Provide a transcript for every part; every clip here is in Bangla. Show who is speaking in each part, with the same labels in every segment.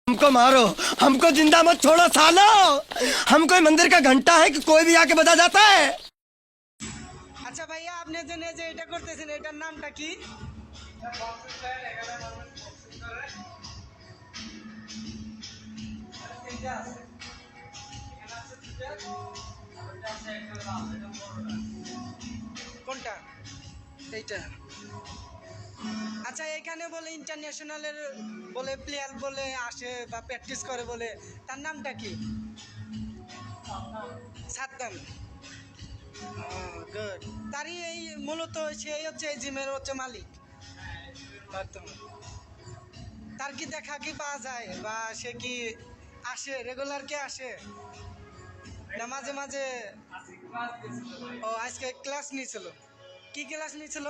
Speaker 1: हमको मारो, हमको जिंदा मत छोड़ो सालो। हम कोई मंदिर का घंटा है कि कोई भी आके बजा जाता है।
Speaker 2: আচ্ছা ভাইয়া, আপনি যে এটা করতেছেন এটার নামটা কি? কোনটা? এইটা। আচ্ছা, এখানে বলে ইন্টারন্যাশনালের বলে প্লেয়ার বলে আসে বা প্র্যাকটিস করে বলে, তার নামটা কি? সাদ্দাম। গুড। তারই এই মূলত সেই হচ্ছে এই জিমের হচ্ছে মালিক বর্তমান। তার কি দেখা কি পাওয়া যায় বা সে কি আসে, রেগুলার কি আসে না মাঝে মাঝে? ও, আজকে ক্লাস নিয়েছিল। কি ক্লাস নিয়েছিল?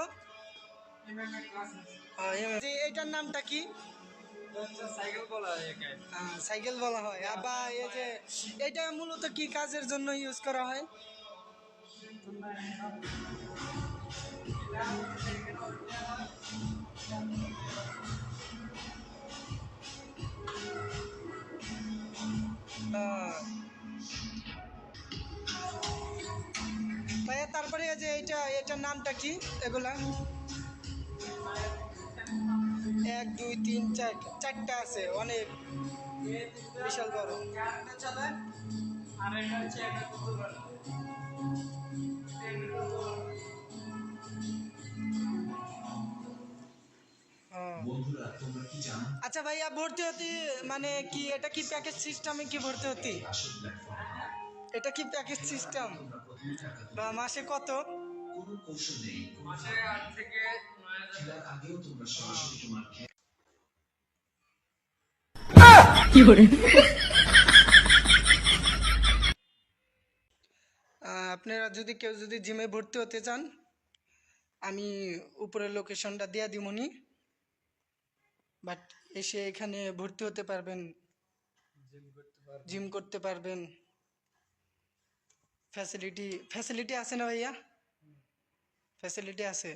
Speaker 2: এইটার নামটা কি? সাইকেল বলা হয়। আবার এই যে এটা মূলত কি কাজের জন্য ইউজ করা হয়? ভাইয়া, তারপরে এই যে এটার নামটা কি? এগুলা 1 2 3 4 চারটা আছে, অনেক বিশাল বড়। আচ্ছা ভাইয়া, ভর্তি হতে মানে কি এটা কি প্যাকেজ সিস্টেমে কি ভর্তি হতি? এটা কি প্যাকেজ সিস্টেম বা মাসে কত? আপনারা যদি কেউ যদি জিমে ভর্তি হতে চান, আমি উপরের লোকেশনটা দিয়ে দিমনি, বাট এসে এখানে ভর্তি হতে পারবেন, জিম করতে পারবেন। ফ্যাসিলিটি আছে না ভাইয়া? ফ্যাসিলিটি আছে।